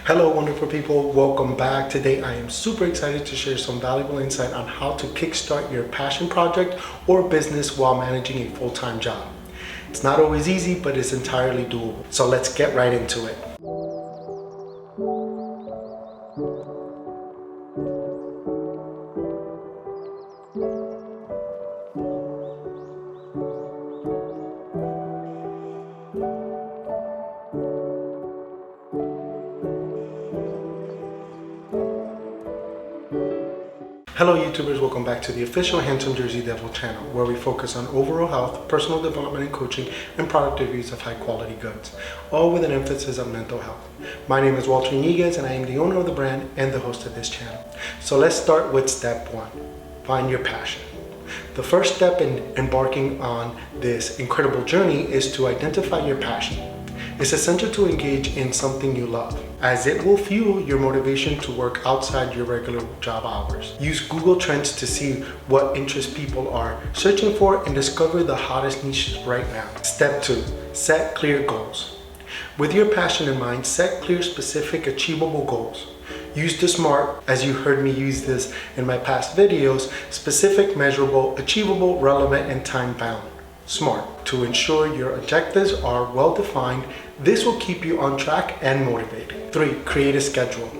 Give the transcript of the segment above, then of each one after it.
Hello wonderful people, welcome back. Today I am super excited to share some valuable insight on how to kickstart your passion project or business while managing a full-time job. It's not always easy, but it's entirely doable. So let's get right into it. Hello YouTubers, welcome back to the official Handsome Jersey Devil channel, where we focus on overall health, personal development and coaching, and product reviews of high quality goods, all with an emphasis on mental health. My name is Walter Iniguez and I am the owner of the brand and the host of this channel. So let's start with step one, find your passion. The first step in embarking on this incredible journey is to identify your passion. It's essential to engage in something you love, as it will fuel your motivation to work outside your regular job hours. Use Google Trends to see what interests people are searching for and discover the hottest niches right now. Step two, set clear goals. With your passion in mind, set clear, specific, achievable goals. Use the SMART, as you heard me use this in my past videos: specific, measurable, achievable, relevant, and time-bound. SMART, to ensure your objectives are well defined. This will keep you on track and motivated. 3. Create a schedule.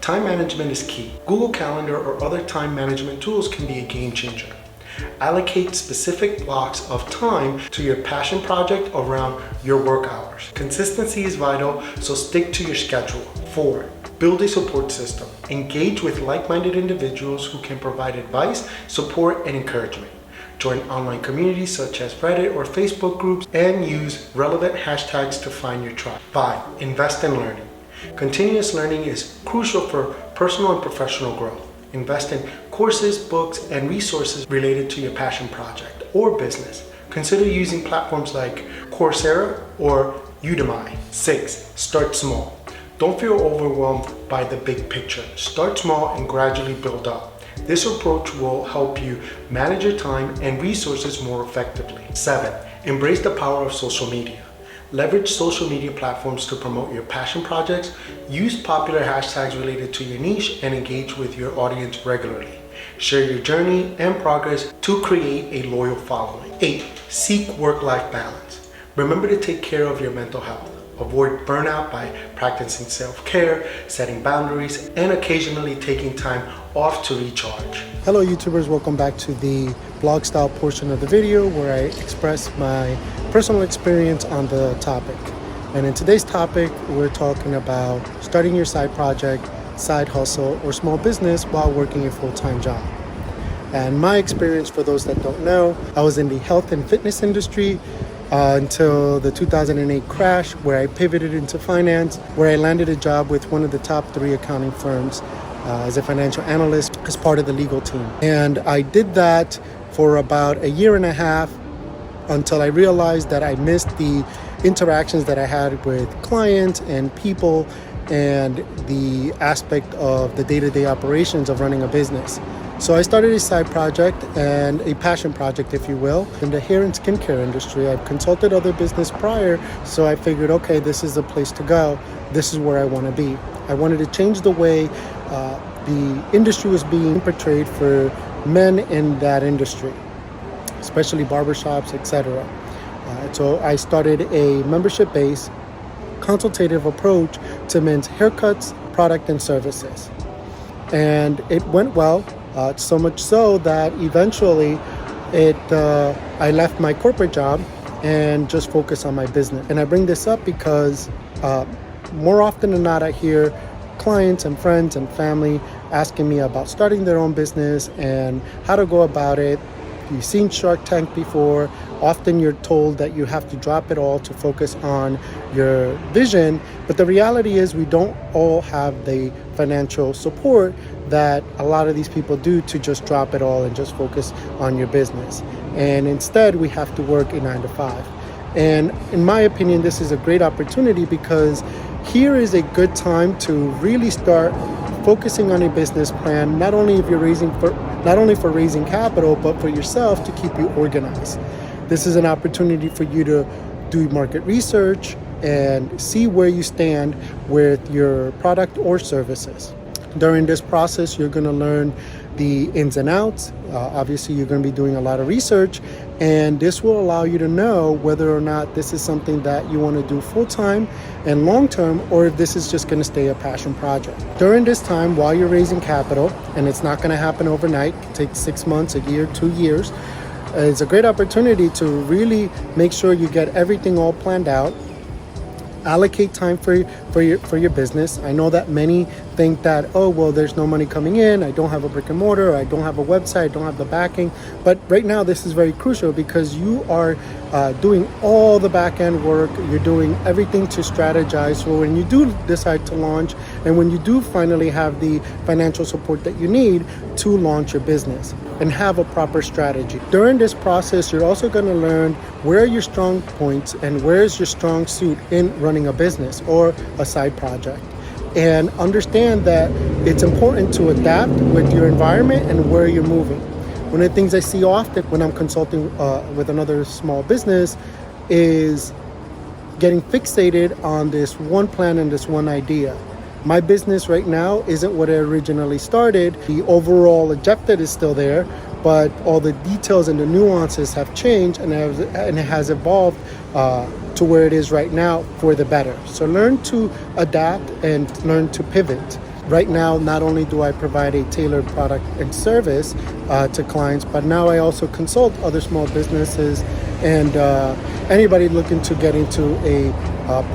Time management is key. Google Calendar or other time management tools can be a game changer. Allocate specific blocks of time to your passion project around your work hours. Consistency is vital, so stick to your schedule. 4. Build a support system. Engage with like-minded individuals who can provide advice, support, and encouragement. Join online communities such as Reddit or Facebook groups and use relevant hashtags to find your tribe. 5. Invest in learning. Continuous learning is crucial for personal and professional growth. Invest in courses, books, and resources related to your passion project or business. Consider using platforms like Coursera or Udemy. 6. Start small. Don't feel overwhelmed by the big picture. Start small and gradually build up. This approach will help you manage your time and resources more effectively. 7. Embrace the power of social media. Leverage social media platforms to promote your passion projects. Use popular hashtags related to your niche and engage with your audience regularly. Share your journey and progress to create a loyal following. 8. Seek work-life balance. Remember to take care of your mental health. Avoid burnout by practicing self-care, setting boundaries, and occasionally taking time off to recharge. Hello YouTubers, welcome back to the blog style portion of the video where I express my personal experience on the topic. And in today's topic, we're talking about starting your side project, side hustle, or small business while working a full-time job. And my experience, for those that don't know, I was in the health and fitness industry until the 2008 crash, where I pivoted into finance, where I landed a job with one of the top 3 accounting firms as a financial analyst as part of the legal team. And I did that for about a year and a half until I realized that I missed the interactions that I had with clients and people and the aspect of the day-to-day operations of running a business. So I started a side project and a passion project, if you will, in the hair and skincare industry. I've consulted other business prior, so I figured, okay, this is the place to go. This is where I want to be. I wanted to change the way the industry was being portrayed for men in that industry, especially barbershops, etc. So I started a membership-based consultative approach to men's haircuts, product, and services. And it went well. So much so that eventually I left my corporate job and just focused on my business. And I bring this up because more often than not, I hear clients and friends and family asking me about starting their own business and how to go about it. You've seen Shark Tank before. Often you're told that you have to drop it all to focus on your vision. But the reality is we don't all have the financial support that a lot of these people do to just drop it all and just focus on your business. And instead, we have to work a 9 to 5. And in my opinion, this is a great opportunity because here is a good time to really start focusing on a business plan, not only for raising capital, but for yourself to keep you organized. This is an opportunity for you to do market research, and see where you stand with your product or services. During this process, you're going to learn the ins and outs. Obviously, you're going to be doing a lot of research, and this will allow you to know whether or not this is something that you want to do full-time and long-term, or if this is just going to stay a passion project. During this time, while you're raising capital, and it's not going to happen overnight, it takes 6 months, a year, 2 years, it's a great opportunity to really make sure you get everything all planned out. Allocate time for your business. I know that many think that, oh, well, there's no money coming in, I don't have a brick and mortar, I don't have a website, I don't have the backing. But right now, this is very crucial because you are doing all the back end work. You're doing everything to strategize. So when you do decide to launch, and when you do finally have the financial support that you need to launch your business and have a proper strategy. During this process, you're also going to learn where are your strong points and where is your strong suit in running a business or a side project. And understand that it's important to adapt with your environment and where you're moving. One of the things I see often when I'm consulting with another small business is getting fixated on this one plan and this one idea. My business right now isn't what it originally started. The overall objective is still there, but all the details and the nuances have changed, and it has evolved to where it is right now for the better. So learn to adapt and learn to pivot. Right now, not only do I provide a tailored product and service to clients, but now I also consult other small businesses and anybody looking to get into a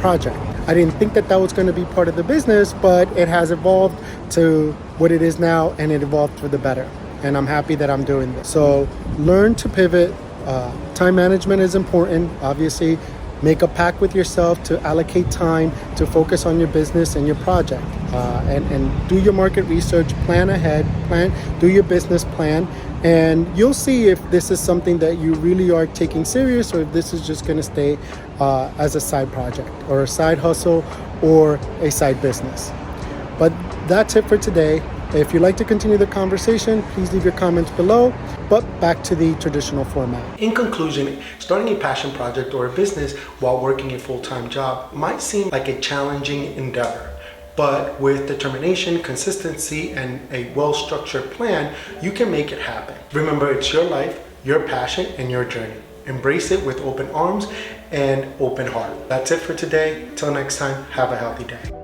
project. I didn't think that was going to be part of the business, but it has evolved to what it is now, and it evolved for the better. And I'm happy that I'm doing this. So learn to pivot. Time management is important, obviously. Make a pact with yourself to allocate time to focus on your business and your project. And do your market research, plan ahead, do your business plan, and you'll see if this is something that you really are taking serious, or if this is just going to stay as a side project or a side hustle or a side business. But that's it for today. If you'd like to continue the conversation, please leave your comments below, but back to the traditional format. In conclusion, starting a passion project or a business while working a full-time job might seem like a challenging endeavor. But with determination, consistency, and a well-structured plan, you can make it happen. Remember, it's your life, your passion, and your journey. Embrace it with open arms and open heart. That's it for today. Till next time, have a healthy day.